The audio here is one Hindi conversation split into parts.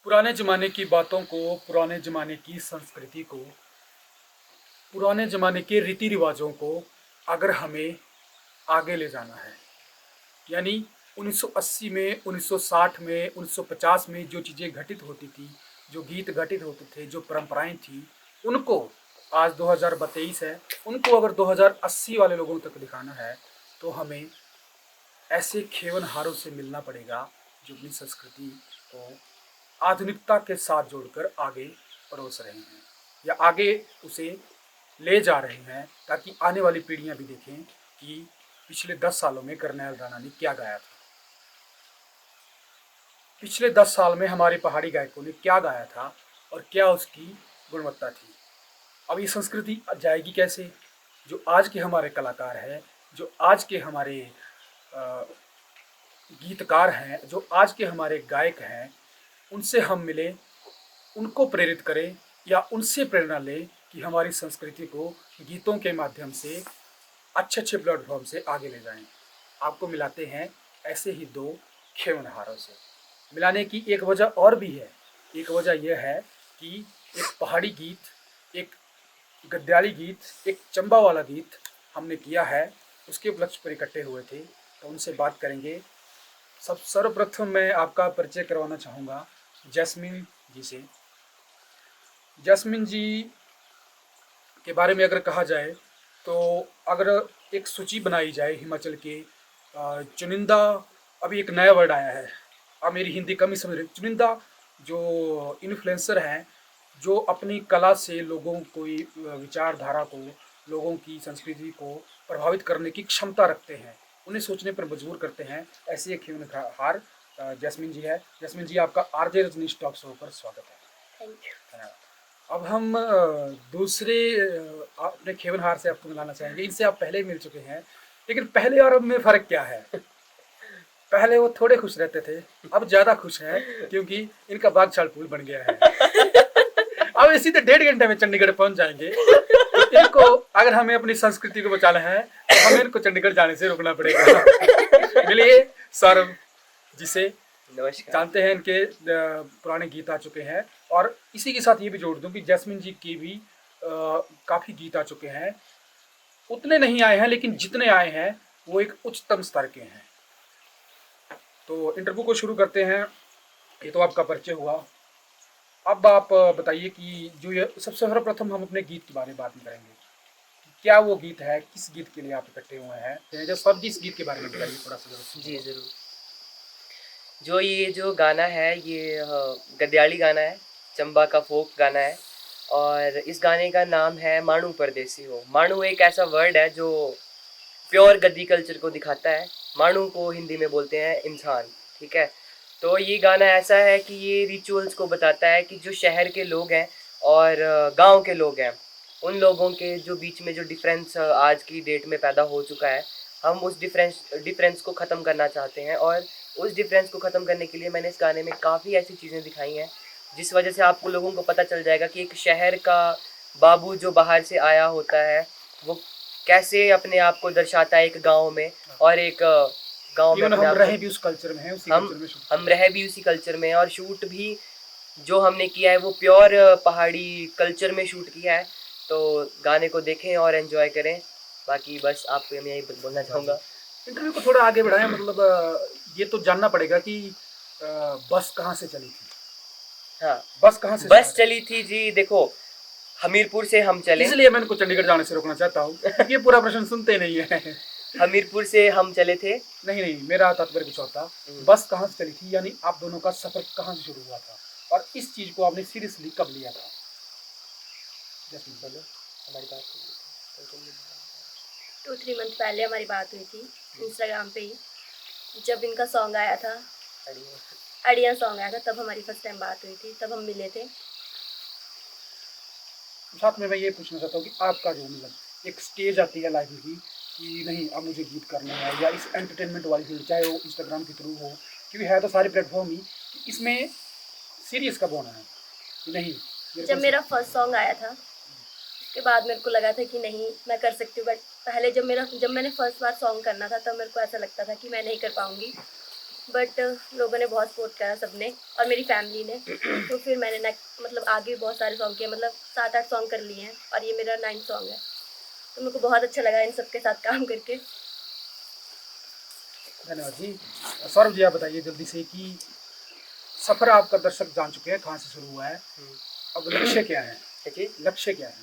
पुराने ज़माने की बातों को, पुराने ज़माने की संस्कृति को, पुराने ज़माने के रीति रिवाजों को अगर हमें आगे ले जाना है, यानी 1980 में, 1960 में, 1950 में जो चीज़ें घटित होती थी, जो गीत घटित होते थे, जो परंपराएं थी, उनको आज 2022 है, उनको अगर 2080 वाले लोगों तक दिखाना है तो हमें ऐसे खेवनहारों से मिलना पड़ेगा जो अपनी संस्कृति को आधुनिकता के साथ जोड़कर आगे परोस रहे हैं या आगे उसे ले जा रहे हैं, ताकि आने वाली पीढ़ियां भी देखें कि पिछले 10 सालों में करनैल राणा ने क्या गाया था, पिछले 10 साल में हमारे पहाड़ी गायकों ने क्या गाया था और क्या उसकी गुणवत्ता थी। अब ये संस्कृति जाएगी कैसे? जो आज के हमारे कलाकार हैं, जो आज के हमारे अ, गीतकार हैं, जो आज के हमारे गायक हैं, उनसे हम मिलें, उनको प्रेरित करें या उनसे प्रेरणा लें कि हमारी संस्कृति को गीतों के माध्यम से अच्छे अच्छे प्लेटफॉर्म से आगे ले जाएं। आपको मिलाते हैं ऐसे ही दो खेवनहारों से। मिलाने की एक वजह और भी है। एक वजह यह है कि एक पहाड़ी गीत, एक गद्याली गीत, एक चंबा वाला गीत हमने किया है, उसके उपलक्ष्य पर इकट्ठे हुए थे, तो उनसे बात करेंगे। सर्वप्रथम मैं आपका परिचय करवाना चाहूँगा जैस्मिन जी से। जैस्मिन जी के बारे में अगर कहा जाए तो अगर एक सूची बनाई जाए हिमाचल के चुनिंदा, अभी एक नया वर्ड आया है, अब मेरी हिंदी कम ही समझ रही, चुनिंदा जो इन्फ्लुएंसर हैं, जो अपनी कला से लोगों को विचारधारा को, लोगों की संस्कृति को प्रभावित करने की क्षमता रखते हैं, उन्हें सोचने पर मजबूर करते हैं, ऐसी एक ह्यूमन जैस्मिन जी है। जैस्मिन जी, आपका आरजे रजनीश टॉक शो पर स्वागत है। Thank you. धन्यवाद। अब हम दूसरे अपने खेवनहार से आपको मिलाना चाहेंगे। इनसे आप पहले ही मिल चुके हैं, लेकिन पहले और अब में फ़र्क क्या है? पहले वो थोड़े खुश रहते थे, अब ज़्यादा खुश हैं क्योंकि इनका बागछाल पुल बन गया है। अब इसी तो 1.5 घंटे में चंडीगढ़ पहुंच जाएंगे। तो इनको अगर हमें अपनी संस्कृति को बचाना है तो हमें इनको चंडीगढ़ जाने से रोकना पड़ेगा। मिलिए सौरभ जिसे नमस्कार। जानते हैं, इनके पुराने गीत आ चुके हैं, और इसी के साथ ये भी जोड़ दूं कि जैस्मिन जी की भी काफ़ी गीत आ चुके हैं। उतने नहीं आए हैं, लेकिन जितने आए हैं वो एक उच्चतम स्तर के हैं। तो इंटरव्यू को शुरू करते हैं। ये तो आपका परिचय हुआ। अब आप बताइए कि जो ये सबसे सर्वप्रथम हम अपने गीत के बारे में बात करेंगे। क्या वो गीत है, किस गीत के लिए आप इकट्ठे हुए हैं? जब सब इस गीत के बारे में बताइए थोड़ा सा जरूर। जी ज़रूर। जो गाना है ये गद्याली गाना है, चंबा का फोक गाना है। और इस गाने का नाम है माणू परदेसी हो। माणू एक ऐसा वर्ड है जो प्योर गद्दी कल्चर को दिखाता है। माणू को हिंदी में बोलते हैं इंसान, ठीक है। तो ये गाना ऐसा है कि ये रिचुअल्स को बताता है कि जो शहर के लोग हैं और गांव के लोग हैं, उन लोगों के जो बीच में जो डिफरेंस आज की डेट में पैदा हो चुका है, हम उस डिफरेंस को ख़त्म करना चाहते हैं। और उस डिफरेंस को ख़त्म करने के लिए मैंने इस गाने में काफ़ी ऐसी चीज़ें दिखाई हैं जिस वजह से आपको लोगों को पता चल जाएगा कि एक शहर का बाबू जो बाहर से आया होता है वो कैसे अपने आप को दर्शाता है एक गांव में, और एक गांव में अपने हम आप रहे भी उस कल्चर में हैं, उसी हम कल्चर में शूट हम रह भी उसी कल्चर में, और शूट भी जो हमने किया है वो प्योर पहाड़ी कल्चर में शूट किया है। तो गाने को देखें और एंजॉय करें। बाकी बस आपको मैं यही बोलना चाहूँगा। इंटरव्यू को थोड़ा आगे बढ़ाएं। मतलब ये तो जानना पड़ेगा कि बस कहाँ से चली थी? हाँ, बस कहाँ से बस स्टार्ट चली थी जी। देखो, हमीरपुर से हम है? चले। इसलिए मैं इनको चंडीगढ़ जाने से रोकना चाहता हूँ क्योंकि ये पूरा प्रश्न सुनते नहीं है। हमीरपुर से हम चले थे। नहीं नहीं, मेरा तात्पर्य कुछ और था। बस कहाँ से चली थी, यानी आप दोनों का सफर कहाँ से शुरू हुआ था, और इस चीज को आपने सीरियसली कब लिया था? जैस्मिन बोलो। हमारी बात 2-3 मंथ पहले हमारी बात हुई थी इंस्टाग्राम पे ही, जब इनका सॉन्ग आया था, अड़िया सॉन्ग आया था, तब हमारी फर्स्ट टाइम बात हुई थी, तब हम मिले थे। साथ में मैं ये पूछना चाहता हूँ कि आपका जो मतलब एक स्टेज आती है लाइफ की कि नहीं अब मुझे गीत करना है, या इस एंटरटेनमेंट वाली फील्ड, चाहे वो इंस्टाग्राम के थ्रू हो, क्योंकि है तो सारे प्लेटफॉर्म ही, कि इसमें सीरियस कब होना है कि नहीं? जब मेरा फर्स्ट सॉन्ग आया था उसके बाद मेरे को लगा था कि नहीं मैं कर सकती हूँ, बट पहले जब मैंने फर्स्ट बार सॉन्ग करना था तब मेरे को ऐसा लगता था कि मैं नहीं कर पाऊँगी। बट लोगों ने बहुत सपोर्ट करा, सबने और मेरी फैमिली ने। तो फिर मैंने मतलब आगे भी बहुत सारे सॉन्ग किए, मतलब 7-8 सॉन्ग कर लिए हैं और ये मेरा 9th सॉन्ग है। तो मेरे को बहुत अच्छा लगा इन सबके साथ काम करके। धन्यवाद जी। सौरभ जी, आप बताइए जल्दी से कि सफर आपका दर्शक जान चुके हैं कहाँ से शुरू हुआ है, अब लक्ष्य क्या है? देखिए, लक्ष्य क्या है?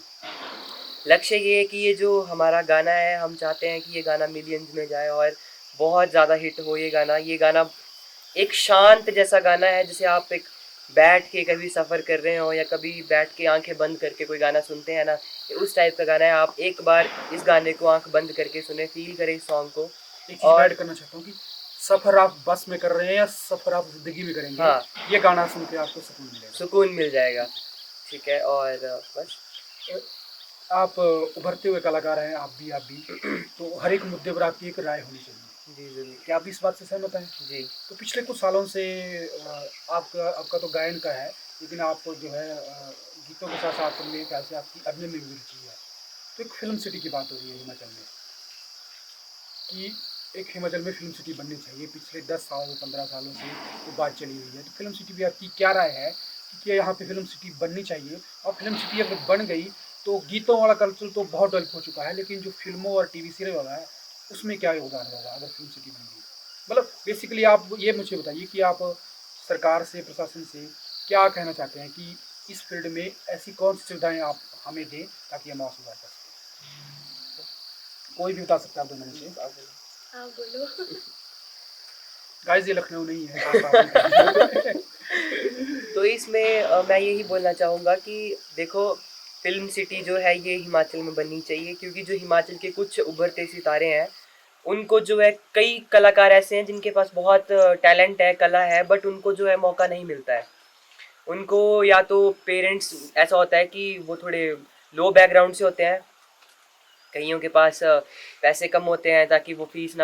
लक्ष्य ये है कि ये जो हमारा गाना है, हम चाहते हैं कि ये गाना मिलियंस में जाए और बहुत ज़्यादा हिट हो ये गाना। ये गाना एक शांत जैसा गाना है, जैसे आप एक बैठ के कभी सफ़र कर रहे हो या कभी बैठ के आंखें बंद करके कोई गाना सुनते हैं ना, ये उस टाइप का गाना है। आप एक बार इस गाने को आंख बंद करके सुने, फील करें इस सॉन्ग को। एक चीज़ मैं और ऐड करना चाहता हूँ कि सफर आप बस में कर रहे हैं या सफर आप जिंदगी में करेंगे, हाँ, ये गाना सुन के आपको सुकून मिलेगा। सुकून मिल जाएगा। ठीक है, और बस आप उभरते हुए कलाकार हैं, आप भी तो हर एक मुद्दे पर आपकी एक राय होनी चाहिए। जी ज़रूर। क्या आप इस बात से सहमत हैं? जी तो पिछले कुछ सालों से आपका तो गायन का है, लेकिन आप जो है गीतों के साथ साथ मेरे ख्याल से आपकी अभिनय में भी रुचि है। तो एक फिल्म सिटी की बात हो रही है हिमाचल में कि एक हिमाचल में फिल्म सिटी बननी चाहिए। पिछले 10 साल 15 सालों से ये बात चली हुई है। तो फिल्म सिटी भी आपकी क्या राय है कि क्या यहाँ पे फिल्म सिटी बननी चाहिए? और फिल्म सिटी अगर बन गई तो गीतों वाला कल्चर तो बहुत डेवलप हो चुका है, लेकिन जो फिल्मों और टीवी सीरियल वाला है उसमें क्या योगदान होगा अगर फिल्म सिटी बन गई? मतलब बेसिकली आप ये मुझे बताइए कि आप सरकार से, प्रशासन से क्या कहना चाहते हैं कि इस फील्ड में ऐसी कौन सी सुविधाएं आप हमें दें ताकि हम और सुधार कर सकें? कोई भी बता सकता है आप दोनों में से। हाँ बोलो। गाइस ये लखनऊ नहीं है, आप तो इसमें मैं यही बोलना चाहूँगा कि देखो, फिल्म सिटी जो है ये हिमाचल में बननी चाहिए, क्योंकि जो हिमाचल के कुछ उभरते सितारे हैं, उनको जो है कई कलाकार ऐसे हैं जिनके पास बहुत टैलेंट है, कला है, बट उनको जो है मौका नहीं मिलता है। उनको या तो पेरेंट्स, ऐसा होता है कि वो थोड़े लो बैकग्राउंड से होते हैं, कईयों के पास पैसे कम होते हैं ताकि वो फीस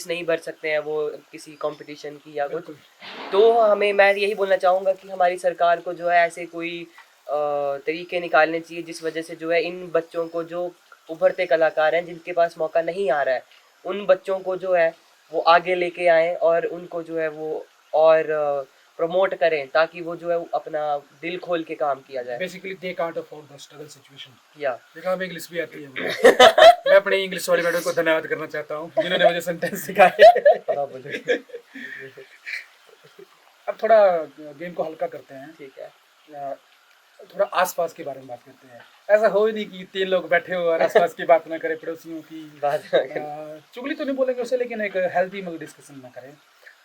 नहीं भर सकते हैं वो किसी कंपटीशन की या कुछ। बिल्कुल। तो मैं यही बोलना चाहूँगा कि हमारी सरकार को जो है ऐसे कोई तरीके निकालने चाहिए जिस वजह से जो है इन बच्चों को, जो उभरते कलाकार हैं जिनके पास मौका नहीं आ रहा है, उन बच्चों को जो है वो आगे लेके आएँ और उनको जो है वो और प्रमोट करें, ताकि वो जो है अपना दिल खोल के काम किया जाए। Basically they can't afford the struggle situation. या देखा, हमें इंग्लिश भी आती है मुझे। मैं अपने इंग्लिश वाले मैडम को धन्यवाद करना चाहता हूँ जिन्होंने मुझे सेंटेंस सिखाए। हाँ, बोलिए। अब थोड़ा गेम को हल्का करते हैं। ठीक है। अ, थोड़ा आसपास के बारे में बात करते हैं। ऐसा हो ही नहीं कि 3 लोग बैठे हो और आसपास की बात ना करें, पड़ोसियों की बात चुगली तो नहीं बोलेंगे उसे, लेकिन एक हेल्दी मतलब डिस्कशन ना करें।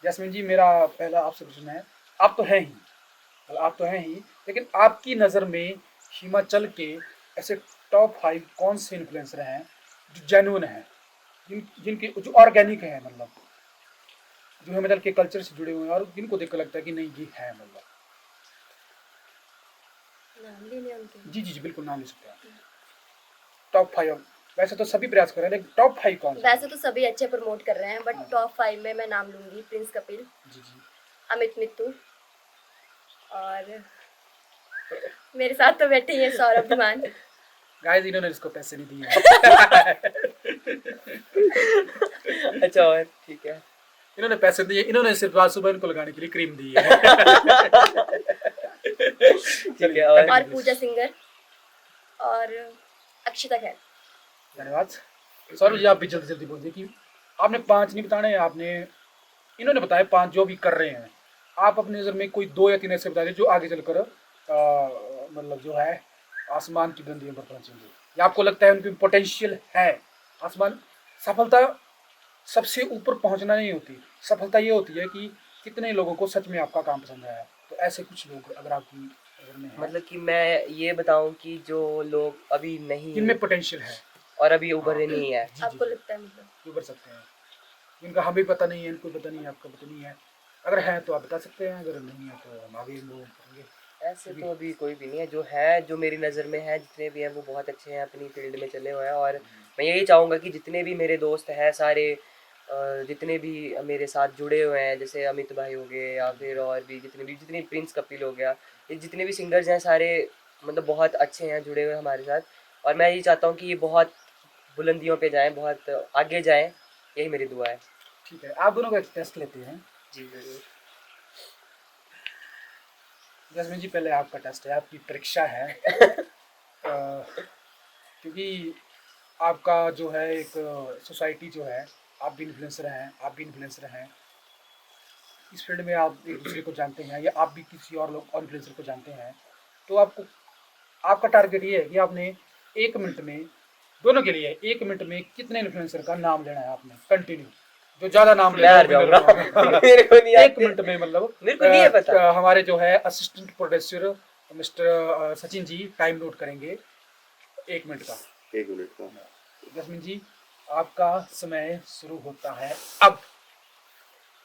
जैस्मिन जी, मेरा पहला आपसे प्रश्न है, आप तो हैं ही, मतलब आप तो हैं ही, लेकिन आपकी नज़र में हिमाचल के ऐसे टॉप 5 कौन से इन्फ्लुएंसर हैं जो जेन्युइन हैं, जिनके जो ऑर्गेनिक हैं, मतलब जो हिमाचल के कल्चर से जुड़े हुए हैं और जिनको देख कर लगता है कि नहीं ये है, मतलब नाम लेने उनके। जी जी जी बिल्कुल नाम ले सकते हैं। टॉप 5 वैसे तो सभी प्रयास कर रहे हैं, लेकिन टॉप 5 कौन से? वैसे तो सभी अच्छे प्रमोट कर रहे हैं, बट टॉप 5 में मैं नाम लूंगी प्रिंस कपिल, जी जी। अमित मित्तू, और मेरे साथ तो बैठे ही हैं सौरभ धीमान। गाइस इन्होंने इसको पैसे नहीं दिए हैं। अच्छा, और ठीक है। इन्होंने पैसे दिए, इन्होंने सिर्फ आज सुबह इनको लगाने के लिए क्रीम दी है। ठीक है, और पूजा सिंगर और अक्षिता खैर। धन्यवाद। सौरभ जी, आप भी जल्दी जल्दी बोलिए कि आपने 5 नहीं बताने, आपने इन्होंने बताया 5 जो भी कर रहे हैं। आप अपनी नज़र में कोई 2 या 3 ऐसे बता दीजिए जो आगे चलकर मतलब जो है आसमान की बुलंदियों पर पहुंचेंगे, या आपको लगता है उनकी पोटेंशियल है। आसमान, सफलता सबसे ऊपर पहुंचना नहीं होती, सफलता ये होती है कि कितने लोगों को सच में आपका काम पसंद आया। तो ऐसे कुछ लोग अगर आपकी नज़र में हैं मतलब कि मैं ये बताऊं कि जो लोग अभी नहीं जिनमें पोटेंशियल है और अभी उभरे नहीं है, जी जी आपको जी लगता है मतलब उभर सकते हैं, जिनका हमें पता नहीं है, इनको पता नहीं है, आपका पता नहीं है, अगर है तो आप बता सकते हैं, अगर नहीं है तो हम आगे मूव करेंगे। ऐसे तो अभी कोई भी नहीं है। जो है, जो मेरी नज़र में है, जितने भी हैं वो बहुत अच्छे हैं, अपनी फील्ड में चले हुए हैं। और मैं यही चाहूँगा कि जितने भी मेरे दोस्त हैं सारे, जितने भी मेरे साथ जुड़े हुए हैं, जैसे अमित भाई हो गए या फिर और भी जितने प्रिंस कपिल हो गया, ये जितने भी सिंगर्स हैं सारे, मतलब बहुत अच्छे हैं जुड़े हुए हमारे साथ। और मैं यही चाहता हूँ कि ये बहुत बुलंदियों पे जाएं, बहुत आगे जाएं, यही मेरी दुआ है। ठीक है, आप दोनों का एक टेस्ट लेते हैं जी जरूर। जैस्मिन जी, पहले आपका टेस्ट है, आपकी परीक्षा है। क्योंकि आपका जो है एक सोसाइटी जो है, आप भी इन्फ्लुएंसर हैं, आप भी इन्फ्लुएंसर हैं, इस फील्ड में आप एक दूसरे को जानते हैं, या आप भी किसी और लोग और इन्फ्लुएंसर को जानते हैं, तो आपको, आपका टारगेट ये है कि आपने 1 मिनट में, दोनों के लिए 1 मिनट में कितने इन्फ्लुएंसर का नाम लेना है आपने कंटिन्यू, जो ज्यादा नाम मैं हार लेगा जाऊंगा। winner मेरे को नहीं होगा। एक आते। मिनट में मतलब मेरे को नहीं है पता। हमारे जो है assistant producer mister Sachin ji time note करेंगे 1 मिनट का। 1 मिनट का। जस्मिन जी, आपका समय शुरू होता है अब।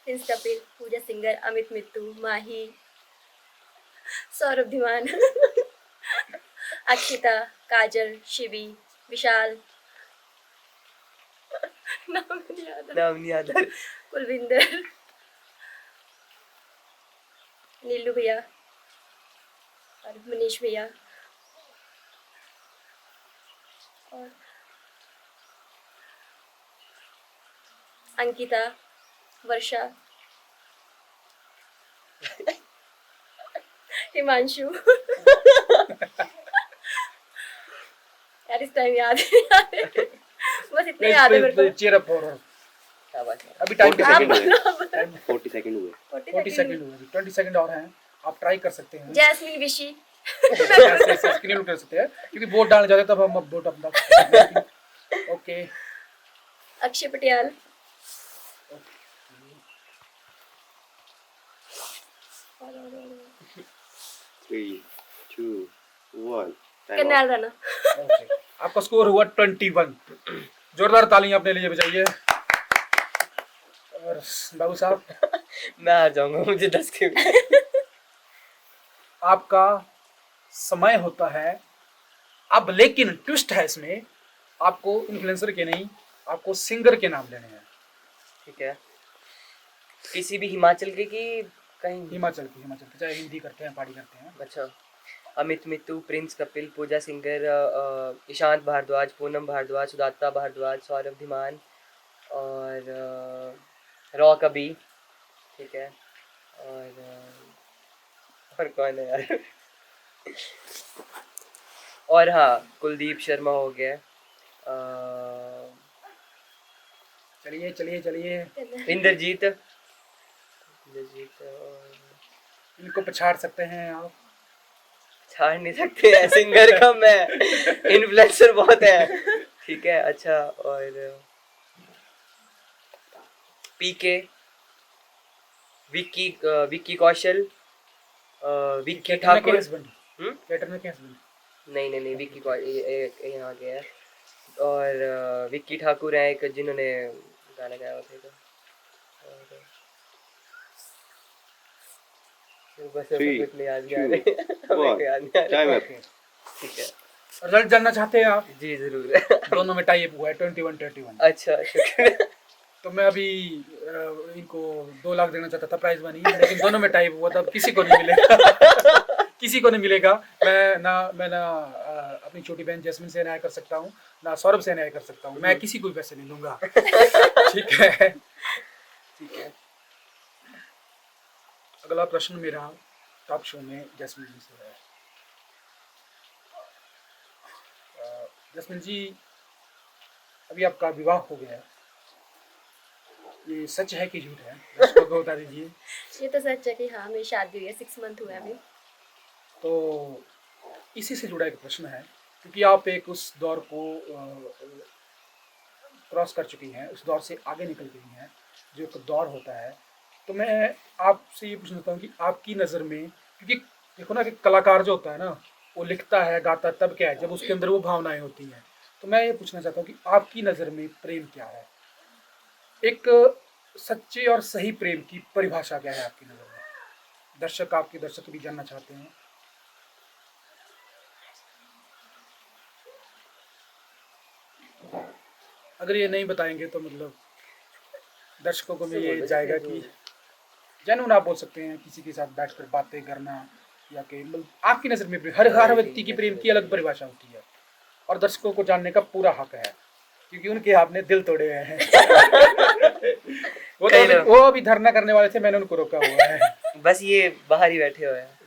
प्रिंस कपिल, पूजा सिंगर, अमित मित्तू, माही, सौरभ धीमान, अक्षिता, काजल, शिवी, विशाल, नाम नहीं याद है, नाम नहीं आता। कुलविंदर, नीलू भैया और मनीष भैया और अंकिता, वर्षा, हिमांशु। यार इस टाइम याद नहीं आ रहे। बस इतने याद है मेरे को। चेयर अप और क्या बात है। अभी टाइम 40 आप सेकंड हुए। बोलो, आप बोलो। 40 सेकंड हुए। 40 सेकंड हुए, 20 सेकंड और हैं, आप ट्राई कर सकते हैं। जैस्मिन विशी, ऐसे स्क्रीन कर सकते हैं, क्योंकि वोट डालने जाते हैं, तब हम वोट अपना। Okay, Akshay Patiyal, 3, 2, 1 time Karnal Rana. Okay, आपका स्कोर हुआ 21। जोरदार तालियां अपने लिए बजाइए। और बाबू साहब, मैं हार जाऊंगा, मुझे 10 के। आपका समय होता है अब, लेकिन ट्विस्ट है इसमें, आपको इन्फ्लुएंसर के नहीं, आपको सिंगर के नाम लेने हैं। ठीक है, किसी भी हिमाचल के कि कहीं। हिमाचल की, चाहे हिंदी करते हैं, पहाड़ी करते हैं। अच्छा, अमित मित्तू, प्रिंस कपिल, पूजा सिंगर, ईशांत भारद्वाज, पूनम भारद्वाज, सुदाता भारद्वाज, सौरभ धीमान और रॉ कबी। ठीक है, और कौन है यार। और हाँ, कुलदीप शर्मा हो गया। चलिए चलिए चलिए, इंद्रजीत और इनको पछाड़ सकते हैं आप। छाड़ नहीं सकते हैं, सिंगर कम है, इन्फ्लुएंसर बहुत है। ठीक है, अच्छा, और पीके, विक्की कौशल, विक्की ठाकुर। कैटर के हस्बैंड। नहीं, विक्की यहाँ के है। और विक्की ठाकुर है एक, जिन्होंने गाना गाया हुआ था। और बस ऐसा 3, कुछ नहीं याद 2, आ रहे। हमें को याद नहीं आ टाइम रहे। अप। ठीक है, रिजल्ट जानना चाहते हैं आप? जी जरूर। दोनों में टाई अप हुआ है, 21-21। अच्छा, शुक्रिया। तो मैं अभी इनको 2 लाख देना चाहता था प्राइज मनी, लेकिन दोनों में टाइप हुआ था, अब किसी को नहीं मिलेगा। किसी को नहीं मिलेगा। मैं ना अपनी छोटी बहन जैस्मिन से न्याय कर सकता हूँ, ना सौरभ से न्याय कर सकता हूँ। मैं किसी को भी पैसे नहीं दूंगा। ठीक है, ठीक है। अगला प्रश्न मेरा टॉक शो में जैस्मिन जी से है। जैस्मिन जी, अभी आपका विवाह हो गया है, ये सच है कि झूठ है? दर्शकों को बता दीजिए। ये तो सच है कि हाँ मेरी शादी हुई है, 6 मंथ हुआ है अभी। तो इसी से जुड़ा एक प्रश्न है, क्योंकि आप एक उस दौर को क्रॉस कर चुकी हैं, उस दौर से आगे निकल गई हैं, जो एक दौर होता है। तो मैं आपसे ये पूछना चाहता हूँ कि आपकी नज़र में, क्योंकि देखो ना कि कलाकार जो होता है ना, वो लिखता है, गाता है, तब क्या है जब उसके अंदर वो भावनाएं होती हैं। तो मैं ये पूछना चाहता हूँ कि आपकी नज़र में प्रेम क्या है? एक सच्चे और सही प्रेम की परिभाषा क्या है आपकी नज़र में? आपके दर्शक भी जानना चाहते हैं। अगर ये नहीं बताएंगे तो मतलब दर्शकों को में ये जाएगा कि जनून आप बोल सकते हैं, किसी के साथ बैठकर बातें करना, या कि मतलब आपकी नज़र में हर व्यक्ति की प्रेम की अलग परिभाषा होती है, और दर्शकों को जानने का पूरा हक है, क्योंकि उनके आपने दिल तोड़े हुए हैं। वो कई लोग- वो अभी धरना करने वाले थे, मैंने उनको रोका हुआ है। बस ये बाहर ही बैठे हुए हैं।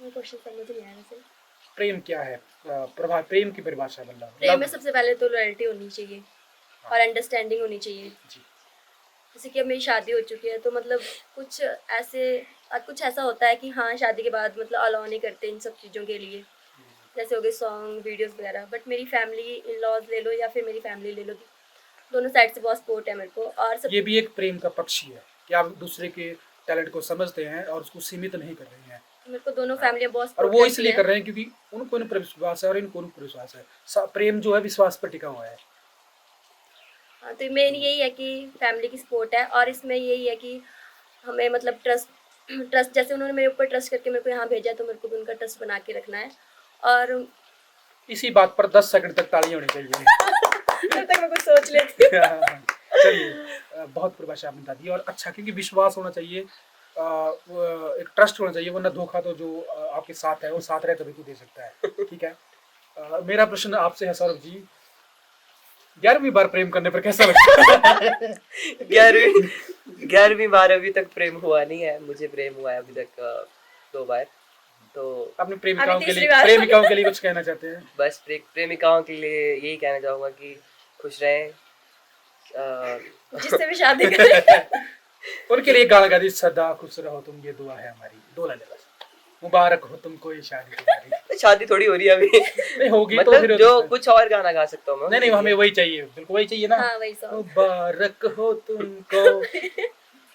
क्वेश्चन समझ नहीं आया वैसे। प्रेम क्या है? प्रभा, प्रेम की परिभाषा मतलब प्रेम में सबसे पहले तो लॉयल्टी होनी चाहिए और अंडरस्टैंडिंग होनी चाहिए। जी। जैसे कि अब मेरी शादी हो चुकी है तो मतलब कुछ ऐसा होता है कि हाँ शादी के बाद मतलब अलाउ नहीं करते इन सब चीज़ों के लिए, जैसे हो गए सॉन्ग वीडियोस वगैरह। बट मेरी फैमिली, इन लॉज ले लो या फिर मेरी फैमिली ले लो, दोनों साइड से बहुत सपोर्ट है मेरे को। और सब ये भी एक प्रेम का पक्ष ही है कि आप दूसरे के टैलेंट को समझते हैं और उसको सीमित नहीं कर रहे हैं। मेरे को दोनों फैमिलियाँ बहुत और सपोर्ट वो इसलिए कर रहे हैं क्योंकि उनको इन पर विश्वास है और इनको उन पर विश्वास है। प्रेम जो है विश्वास पर टिका हुआ है। हाँ, तो मेन यही है कि फैमिली की सपोर्ट है। और इसमें यही है कि हमें मतलब ट्रस्ट जैसे उन्होंने मेरे ऊपर ट्रस्ट करके मेरे को यहाँ भेजा, तो मेरे को भी उनका ट्रस्ट बना के रखना है। और इसी बात पर 10 सेकंड तक ताली होनी चाहिए। तब तक मैं कुछ सोच लेती हूँ। चलिए, बहुत परिभाषा आपने बता दी। और अच्छा, क्योंकि विश्वास होना चाहिए, वो एक ट्रस्ट होना चाहिए, वरना धोखा तो जो आपके साथ है वो साथ रहे तभी तो दे सकता है। ठीक है। मेरा प्रश्न आपसे है सौरभ जी, 11वीं बार प्रेम करने पर कैसा लगता है? 11वीं बार अभी तक प्रेम हुआ नहीं है। मुझे प्रेम हुआ है अभी तक 2 बार। तो अपने प्रेमिकाओं अभी के तीसरी लिए बार। प्रेमिकाओं के लिए कुछ कहना चाहते हैं? बस प्रेमिकाओं के लिए यही कहना चाहूँगा कि खुश रहें। जिससे भी शादी करें। उनके लिए गाना गा दी, सदा खुश रहो तुम, ये दुआ है हमारी। 2 लाइन बस। मुबारक हो तुमको ये शादी तुम्हारी। शादी थोड़ी हो रही है अभी। नहीं होगी तो मतलब फिर जो कुछ और गाना गा सकता हूँ मैं। नहीं, हमें वही चाहिए, बिल्कुल वही चाहिए ना। हाँ वही सॉन्ग। मुबारक हो तुमको,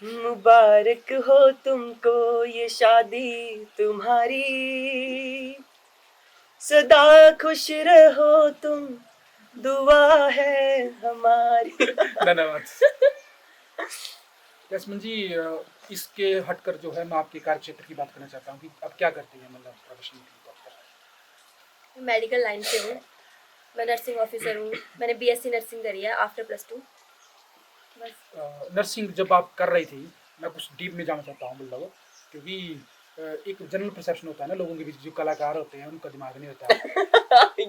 मुबारक हो तुमको ये शादी तुम्हारी, सदा खुश रहो तुम, दुआ है हमारी। धन्यवाद। यशमन जी, इसके हटकर जो है मैं आपके कार्य क्षेत्र की बात करना चाहता हूँ कि आप क्या करते हैं, मतलब प्रोफेशनल की बात करें। मैं मेडिकल लाइन से हूँ, मैं नर्सिंग ऑफिसर हूँ। मैंने BSc नर्सिंग करी है आफ्टर +2। बस नर्सिंग जब आप कर रही थी, मैं कुछ डीप में जाना चाहता हूँ, मतलब क्योंकि एक जनरल परसेप्शन होता है ना लोगों के बीच, जो कलाकार होते हैं उनका दिमाग नहीं होता।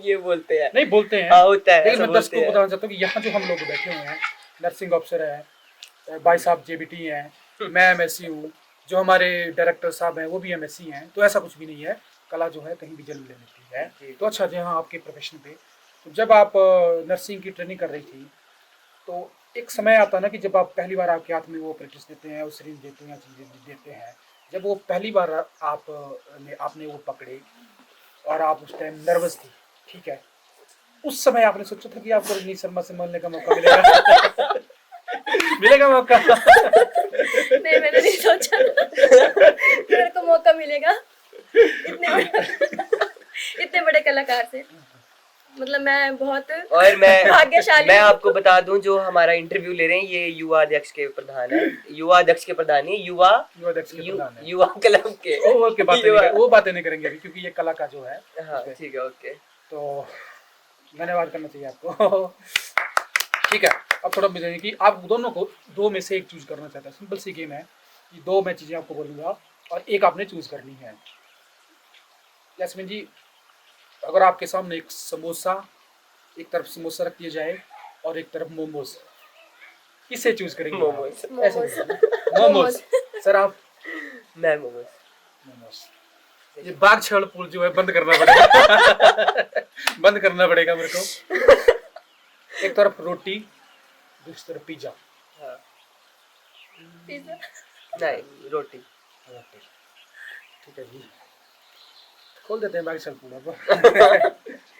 ये बोलते हैं। नहीं बोलते हैं, हाँ होता है, लेकिन ऐसा मैं 10 बोलते को हैं। बताना चाहता हूँ कि यहाँ जो हम लोग बैठे हुए हैं, नर्सिंग ऑफिसर है, भाई साहब JBT हैं, मैं MSc हूँ, जो हमारे डायरेक्टर साहब हैं वो भी MSc हैं। तो ऐसा कुछ भी नहीं है, कला जो है कहीं भी जन्म ले लेती है। तो अच्छा, जहाँ आपके प्रोफेशन पे, तो जब आप नर्सिंग की ट्रेनिंग कर रही थी, तो एक समय आता ना कि जब आप पहली बार आपके हाथ में वो प्रैक्टिस देते हैं, वो सिरिंज देते हैं या चीज़ें देते हैं, जब वो पहली बार आपने वो पकड़े और आप उस टाइम नर्वस थी, ठीक है, उस समय आपने सोचा था कि आपको रजनीश शर्मा से मिलने का मौका मिलेगा? मिलेगा मौका? नहीं, मैंने नहीं सोचा कि मेरे को मौका मिलेगा इतने बड़े कलाकार से। मतलब मैं बहुत और भाग्यशाली मैं हूँ। आपको बता दूं, जो हमारा इंटरव्यू ले रहे हैं ये युवा अध्यक्ष के प्रधान है। युवा अध्यक्ष के प्रधान नहीं, युवा युवा क्लब के। वो बातें नहीं करेंगे अभी, क्योंकि ये कला का जो है। हाँ ठीक है, ओके। तो धन्यवाद करना चाहिए आपको। ठीक है, अब थोड़ा मुझे कि आप दोनों को 2 में से एक चूज करना चाहता है। सिंपल सी गेम है कि 2 मैं चीज़ें आपको बोलूँगा और एक आपने चूज करनी है। यास्मीन जी, अगर आपके सामने एक समोसा, एक तरफ समोसा रख दिया जाए और एक तरफ मोमोज, किसे चूज करेंगे? मोमोज। मोमोज। सर आप? मैं मोमोज। मोमोज। ये बाघ छड़ पुल जो है बंद करना पड़ेगा। बंद करना पड़ेगा मेरे को। एक तरफ रोटी, दूसरी तरफ पिज्जा। हाँ। पिज़्ज़ा। नहीं, रोटी। ठीक है जी, खोल देते हैं बाइक चल पूरा।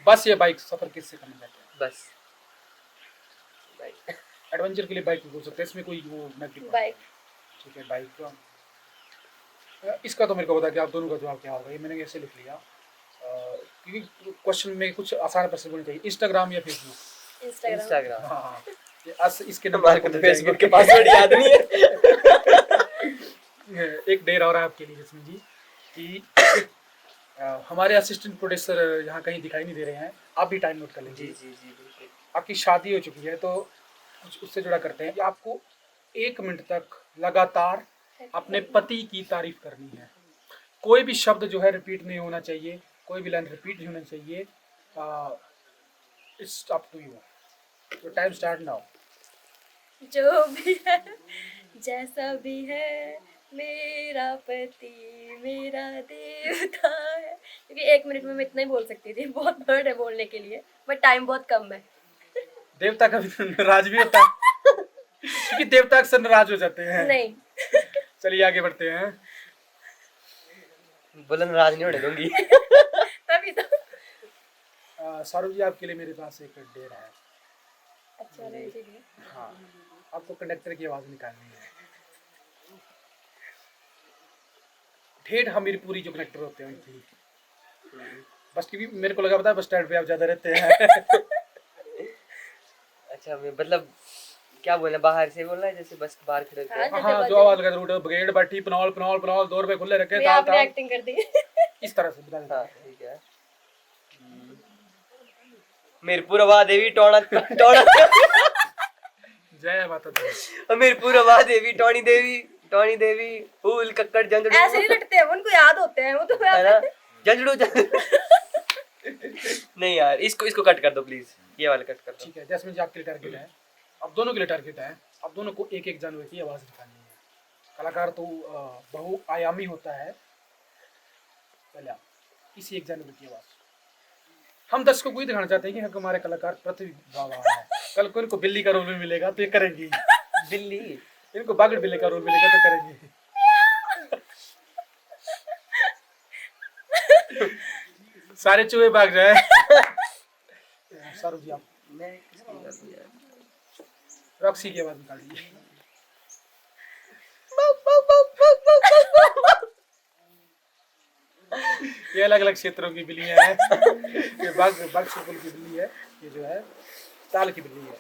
बस ये बाइक सफर किससे करना चाहते हैं? बस बाइक। एडवेंचर के लिए बाइक बोल सकते हैं, इसमें कोई वो नेगेटिव बाइक। ठीक है, बाइक का। इसका तो मेरे को पता कि आप दोनों का जवाब क्या होगा, ये मैंने ऐसे लिख लिया क्योंकि क्वेश्चन में कुछ आसान प्रश्न होने चाहिए। इंस्टाग्राम या फेसबुक? इंस्टाग्राम। हाँ, इसके हमारे को तो फेसबुक के पासवर्ड याद नहीं है। एक डेर और है आपके लिए जसमीन जी कि हमारे असिस्टेंट प्रोड्यूसर यहाँ कहीं दिखाई नहीं दे रहे हैं, आप भी टाइम नोट कर लीजिए। जी बिल्कुल। आपकी शादी हो चुकी है तो कुछ उससे जुड़ा करते हैं कि आपको 1 मिनट तक लगातार अपने पति की तारीफ करनी है। कोई भी शब्द जो है रिपीट नहीं होना चाहिए, कोई भी लाइन रिपीट नहीं होना चाहिए। It's up to you. तो टाइम स्टार्ट नाउ। जो भी है जैसा भी है मेरा पति मेरा देवता है, क्योंकि 1 मिनट में मैं इतना ही बोल सकती थी, बहुत वर्ड है बोलने के लिए बट टाइम बहुत कम है। देवता का भी तो नाराज भी होता है क्योंकि देवता अक्सर नाराज हो जाते हैं। नहीं चलिए आगे बढ़ते हैं। बोला नाराज नहीं होने दूंगी। तभी तो शाहरुख जी, आपके लिए मेरे पास एक डेर है। अच्छा रहे चलिए। हाँ, आपको कंडक्टर की आवाज़ निकालनी है। ठेठ हमीरपुरी जो कनेक्टर होते हैं उनकी बस की भी मेरे को लगा, पता है बस स्टैंड पे आप ज्यादा रहते हैं। अच्छा मतलब क्या बोलना, बाहर से बोलना है जैसे बस के बाहर खड़े होते हैं। हाँ, हाँ, जो आवाज लगा रूट ब्रिगेड बैठी पनौल पनौल पनौल 2 रुपए खुले रखे भैया ताल आपने ताल, एक्टिंग कर दी। इस तरह से बता हाँ देते हैं। ठीक है। मीरपुर आवा देवी टोना टोना जय माता दी। मीरपुर आवा देवी टोनी देवी फूल कक्कड़ जंजड़ू। ऐसे नहीं लटते हैं वो, उनको याद होते हैं वो तो है ना, जंजड़ू नहीं यार, इसको कट कर दो प्लीज, ये वाला कट कर दो। ठीक है, जैस्मिन जी आपके लिए टारगेट है, अब दोनों के लिए टारगेट है। अब दोनों को एक एक जानवर की आवाज निकालनी है। कलाकार तो बहुआयामी होता है। पहले आप किसी एक जानवर की आवाज। हम दर्शकों को ही दिखाना चाहते हैं कि हमारे कलाकार प्रतिभावान है। कल को इनको बिल्ली का रोल भी मिलेगा तो ये करेंगी। बिल्ली इनको बागड़ बिल्ली का रोल मिलेगा तो करेंगी। सारे चूहे भाग जाए। शाहरुख जी आप मैं किसकी कर दूं यार? रॉक्सी की आवाज निकाल दीजिए। ये अलग अलग क्षेत्रों की बिल्लियां हैं। ये बाग सुपुल की बिल्ली है, ये जो है ताल की बिल्ली है।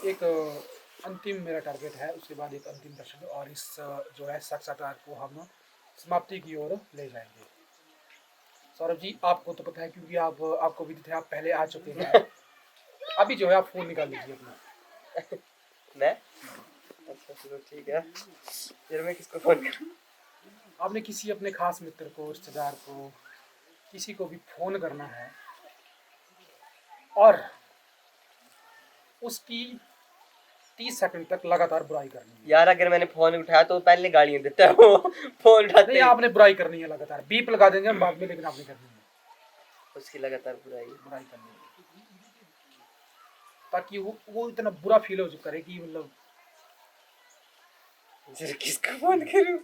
एक अंतिम मेरा टारगेट है, उसके बाद एक अंतिम प्रश्न और इस जो है साक्षात्कार को हम समाप्ति की ओर ले जाएंगे। सौरभ जी आपको तो पता है क्योंकि आपको भी थे, आप पहले आ चुके हैं। अभी जो है आप फोन निकाल लीजिए अपना। मैं अच्छा चलो ठीक है, फिर मैं किसको फोन करूं? आपने किसी अपने खास मित्र को, रिश्तेदार को, किसी को भी फोन करना है और उसकी 30 सेकंड तक लगातार बुराई करनी है। यार अगर मैंने फोन उठाया तो पहले गालियां देता है वो, फोन उठाते नहीं, ही। आपने बुराई करनी है लगातार। बीप लगा देंगे हम बाद में, लेकिन आपने करनी है उसकी लगातार बुराई। बुराई करनी है, ताकि वो इतना बुरा फील हो करे कि मतलब फिर किसको फोन करूं?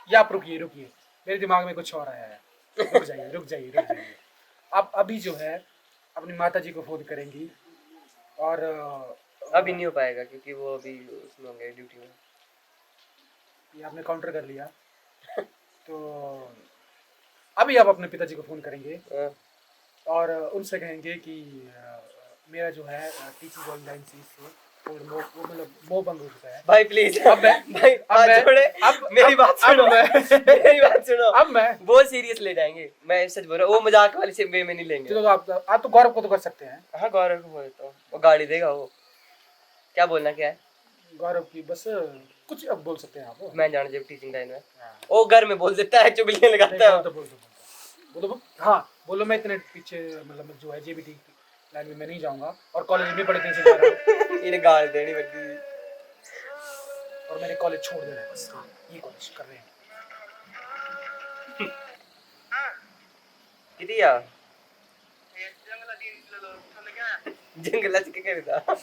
या आप रुकिए रुकिए, मेरे दिमाग में कुछ और आया है। रुक जाइए रुक जाइए रुक जाइए। आप अभी जो है अपनी माता जी को फोन करेंगी और अभी नहीं हो पाएगा क्योंकि वो अभी उसमें होंगे ड्यूटी में। ये आपने काउंटर कर लिया। तो अभी आप अपने पिताजी को फोन करेंगे हाँ। और उनसे कहेंगे कि मेरा जो है टीचिंग ऑनलाइन से और वो मतलब मोह भंग हो चुका है। भाई प्लीज अब मैं भाई हाथ छोड़े, अब मेरी बात सुनो। मेरी बात सुनो, अब मैं बहुत सीरियस ले जाएंगे। मैं सच बोल रहा हूँ, वो मजाक वाले से वे में नहीं लेंगे। चलो तो आप तो गौरव को तो कर सकते हैं। हाँ गौरव को बोल देता हूँ, वो गाड़ी देगा। वो क्या बोलना क्या है? गौरव की बस कुछ अब बोल सकते हैं आप। मैं जान जब टीचिंग लाइन में हाँ। वो घर में बोल देता है, चुगलियां लगाता है। बोल दो हाँ बोलो, मैं इतने पीछे मतलब जो है जेबीटी लाइन में मैं नहीं जाऊंगा और कॉलेज में बड़े दिन से जा रहा हूँ इन्हें गाल देनी बड़ी। और मैंने कॉलेज छोड़ देना है बस। हाँ, ये कॉलेज कर रहे हैं। किती यार जंगला से क्या करता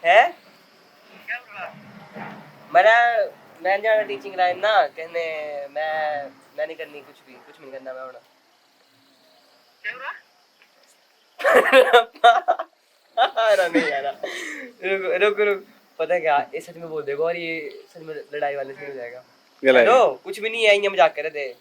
है? मैं जाना टीचिंग लाइन ना कहने, मैं नहीं करनी कुछ नहीं करना मैं होना। नहीं यार, रुक पता है क्या, ये सच में बोल देगा और ये सच में लड़ाई वाले से हो जाएगा। हेलो कुछ भी नहीं है, ये मजाक कर रहे थे।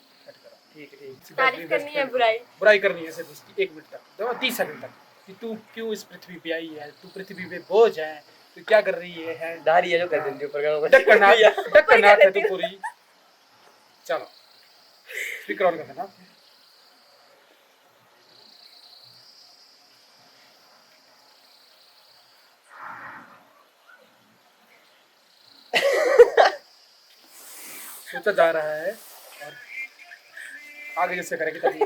ठीक तारीफ करनी है बुराई करनी है सिर्फ उसकी 1 मिनट तक, 30 सेकंड तक कि तू क्यों इस पृथ्वी पे आई है, तू पृथ्वी पे बोझ है, तू क्या कर रही है दाढ़ी है जो कर देंगे ऊपर का डकनाथ है तू पूरी। चलो स्पीकर ऑन कर देना। सोचा जा रहा है और आगे जैसे करेंगे तभी।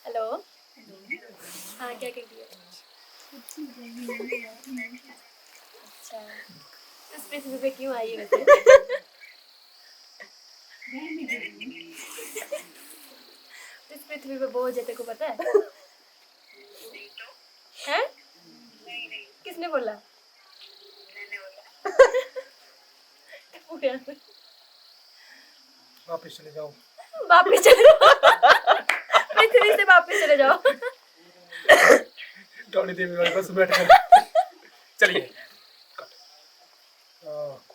हेलो। हाँ, क्या कर दिया? अच्छा, इस पृथ्वी पे क्यों आई है वैसे? इस पृथ्वी पे बोझ है, तेरे को पता है? हैं? किसने बोला? वापस चले जाओ। वापस चले जाओ। पृथ्वी से वापस चले जाओ। टॉनी देवी वाले बस बैठ कर। चलिए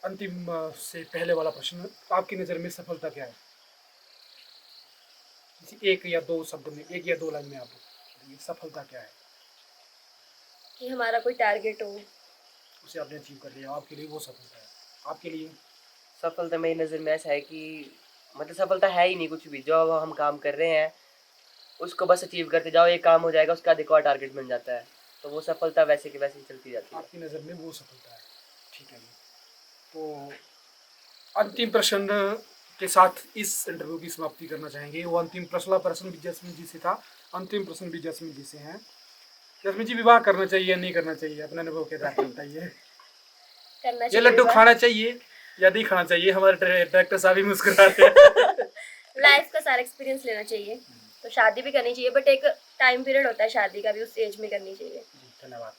अंतिम से पहले वाला प्रश्न, आपकी नज़र में सफलता क्या है? किसी एक या दो शब्द में, एक या दो लाइन में आप बताइए, सफलता क्या है? कि हमारा कोई टारगेट हो। उसे आपने अचीव कर लिया, आपके लिए वो सफलता है। आपके लिए? सफलता मेरी नज़र में ऐसा है कि मतलब सफलता है ही नहीं कुछ भी। जो अब हम काम कर रहे हैं उसको बस अचीव करते जाओ, एक काम हो जाएगा, उसका एक और टारगेट बन जाता है, तो वो सफलता वैसे की वैसे ही चलती जाती है। आपकी नज़र में वो सफलता है, ठीक है जी। तो अंतिम प्रश्न के साथ इस इंटरव्यू की समाप्ति करना चाहेंगे। वो अंतिम प्रश्न भी जैस्मिन जी से था, अंतिम प्रश्न भी जैस्मिन जी से हैं। जैस्मिन जी, विवाह करना चाहिए या नहीं करना चाहिए, अपने अनुभव के आधार पर बताइए। करना ये चाहिए लड्डू विवाह। खाना चाहिए या नहीं खाना चाहिए? हमारे डायरेक्टर साहब भी मुस्कुराते हैं। लाइफ का सारा एक्सपीरियंस लेना चाहिए, तो शादी भी करनी चाहिए, बट एक टाइम पीरियड होता है शादी का भी, उस एज में करनी चाहिए। जी, धन्यवाद।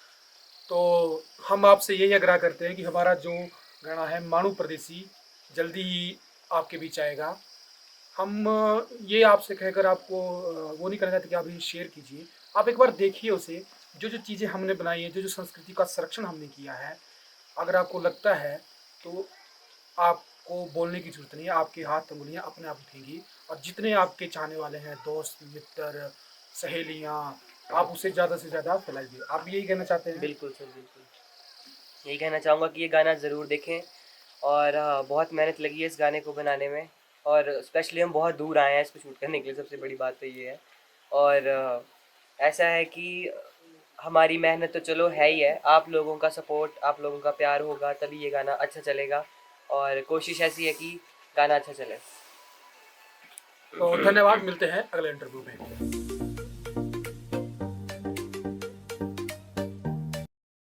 तो हम आपसे यही आग्रह करते हैं कि हमारा जो गाना है मानू परदेसी जल्दी ही आपके बीच आएगा। हम ये आपसे कहकर आपको वो नहीं करना चाहते कि आप ये शेयर कीजिए, आप एक बार देखिए उसे। जो जो चीज़ें हमने बनाई है, जो जो संस्कृति का संरक्षण हमने किया है, अगर आपको लगता है तो आपको बोलने की ज़रूरत नहीं है, आपके हाथ उंगलियां अपने आप उठेंगी। और जितने आपके चाहने वाले हैं, दोस्त मित्र सहेलियां, आप उसे ज़्यादा से ज़्यादा फैलाइए। आप यही कहना चाहते हैं? बिल्कुल सर, बिल्कुल यही कहना चाहूँगा कि ये गाना ज़रूर देखें। और बहुत मेहनत लगी है इस गाने को बनाने में, और स्पेशली हम बहुत दूर आए हैं इसको शूट करने के लिए, सबसे बड़ी बात तो ये है। और ऐसा है कि हमारी मेहनत तो चलो है ही है, आप लोगों का सपोर्ट, आप लोगों का प्यार होगा तभी ये गाना अच्छा चलेगा, और कोशिश ऐसी है कि गाना अच्छा चले। तो धन्यवाद, मिलते हैं अगले इंटरव्यू में।